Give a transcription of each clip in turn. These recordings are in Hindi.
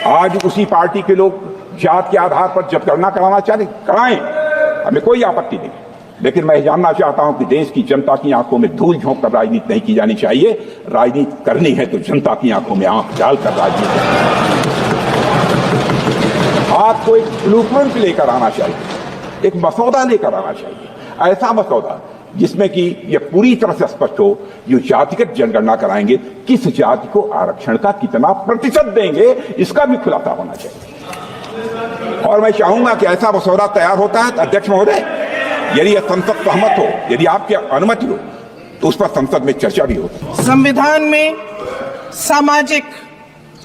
आज उसी पार्टी के लोग जात के आधार पर जब गणना कराना चाहते कराएं, हमें कोई आपत्ति नहीं, लेकिन मैं जानना चाहता हूं कि देश की जनता की आंखों में धूल झोंक कर राजनीति नहीं की जानी चाहिए। राजनीति करनी है तो जनता की आंखों में आंख डालकर राजनीति आपको एक ब्लूप्रिंट लेकर आना चाहिए, एक मसौदा लेकर आना चाहिए, ऐसा मसौदा जिसमें कि यह पूरी तरह से स्पष्ट हो, जो जातिगत जनगणना कराएंगे किस जाति को आरक्षण का कितना प्रतिशत देंगे, इसका भी खुलासा होना चाहिए। और मैं चाहूंगा कि ऐसा मसौदा तैयार होता है, अध्यक्ष महोदय, यदि यह संसद सहमत हो, यदि आपकी अनुमति हो, तो उस पर संसद में चर्चा भी हो। संविधान में सामाजिक,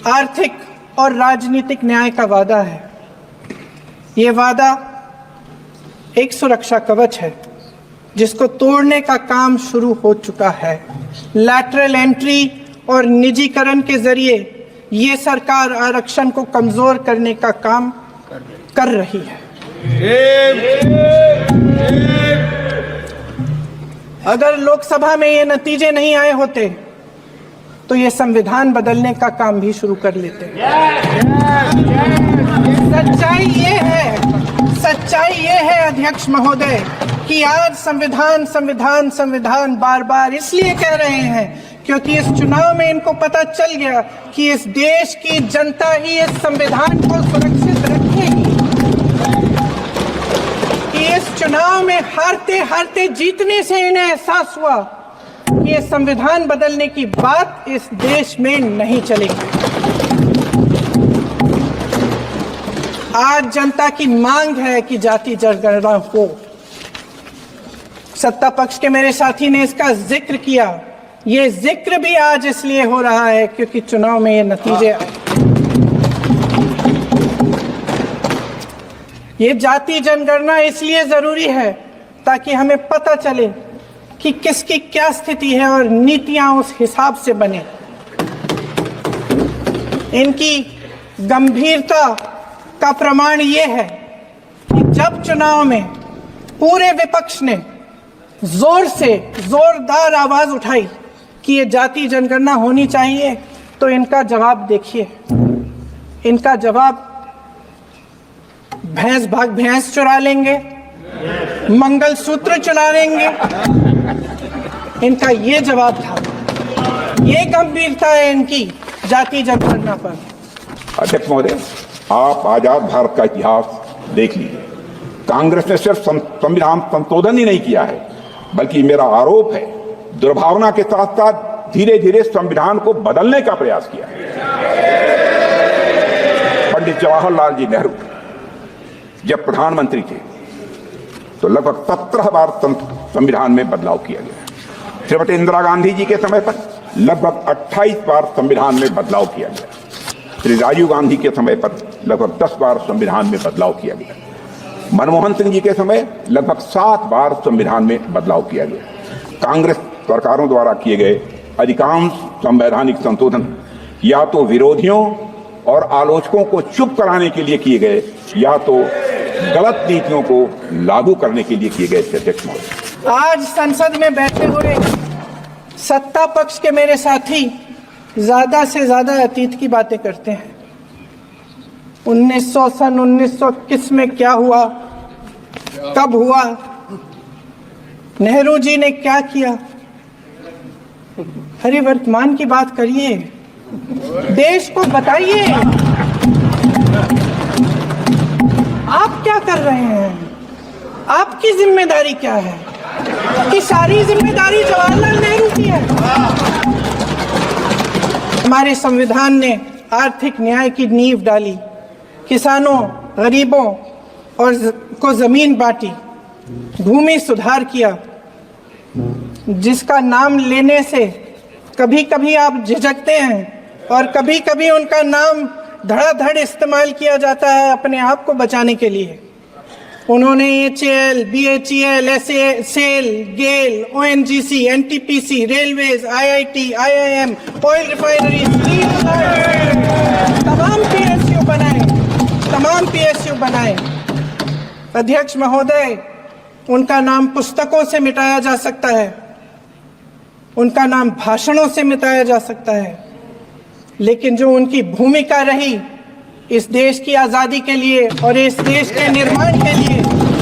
आर्थिक और राजनीतिक न्याय का वादा है। ये वादा एक सुरक्षा कवच है जिसको तोड़ने का काम शुरू हो चुका है। लैटरल एंट्री और निजीकरण के जरिए ये सरकार आरक्षण को कमजोर करने का काम कर रही है। अगर लोकसभा में ये नतीजे नहीं आए होते तो ये संविधान बदलने का काम भी शुरू कर लेते। सच्चाई ये है अध्यक्ष महोदय कि आज संविधान बार बार इसलिए कह रहे हैं क्योंकि इस चुनाव में इनको पता चल गया कि इस देश की जनता ही इस संविधान को सुरक्षित रखेगी, कि इस चुनाव में हारते हारते जीतने से इन्हें एहसास हुआ कि ये संविधान बदलने की बात इस देश में नहीं चलेगी। आज जनता की मांग है कि जाति जनगणना हो। सत्ता पक्ष के मेरे साथी ने इसका जिक्र किया। ये जिक्र भी आज इसलिए हो रहा है क्योंकि चुनाव में ये नतीजे आए। ये जाति जनगणना इसलिए जरूरी है ताकि हमें पता चले कि किसकी क्या स्थिति है और नीतियां उस हिसाब से बने। इनकी गंभीरता का प्रमाण ये है कि जब चुनाव में पूरे विपक्ष ने जोरदार आवाज उठाई कि ये जाति जनगणना होनी चाहिए, तो इनका जवाब देखिए। इनका जवाब भैंस भाग भैंस चुरा लेंगे, मंगलसूत्र चुरा लेंगे, इनका ये जवाब था। ये गंभीरता है इनकी जाति जनगणना पर। अध्यक्ष महोदय, आप आजाद भारत का इतिहास देख लीजिए। कांग्रेस ने सिर्फ संविधान संशोधन ही नहीं किया है, बल्कि मेरा आरोप है दुर्भावना के साथ साथ धीरे धीरे संविधान को बदलने का प्रयास किया। पंडित जवाहरलाल जी नेहरू जब प्रधानमंत्री थे तो लगभग 17 बार संविधान में बदलाव किया गया। श्रीमती इंदिरा गांधी जी के समय पर लगभग 28 बार संविधान में बदलाव किया गया। श्री राजीव गांधी के समय पर लगभग 10 बार संविधान में बदलाव किया गया। मनमोहन सिंह जी के समय लगभग 7 बार संविधान में बदलाव किया गया। कांग्रेस सरकारों द्वारा किए गए अधिकांश संवैधानिक संशोधन या तो विरोधियों और आलोचकों को चुप कराने के लिए किए गए या तो गलत नीतियों को लागू करने के लिए किए गए। अध्यक्ष महोदय, आज संसद में बैठे हुए सत्ता पक्ष के मेरे साथी ज्यादा से ज्यादा अतीत की बातें करते हैं। 1921 में क्या हुआ, कब हुआ, नेहरू जी ने क्या किया। अरे वर्तमान की बात करिए, देश को बताइए आप क्या कर रहे हैं, आपकी जिम्मेदारी क्या है। कि सारी जिम्मेदारी जवाहरलाल नेहरू की है। हमारे संविधान ने आर्थिक न्याय की नींव डाली, किसानों, गरीबों और को जमीन बांटी, भूमि सुधार किया, जिसका नाम लेने से कभी कभी आप झिझकते हैं और कभी कभी उनका नाम धड़ाधड़ इस्तेमाल किया जाता है अपने आप को बचाने के लिए। उन्होंने HAL, BHEL, SAIL, GAIL, ONGC, NTPC, railways, IIT, IIM, oil refinery, तमाम PSU बनाए। अध्यक्ष महोदय, उनका नाम पुस्तकों से मिटाया जा सकता है, उनका नाम भाषणों से मिटाया जा सकता है, लेकिन जो उनकी भूमिका रही इस देश की आज़ादी के लिए और इस देश के निर्माण के लिए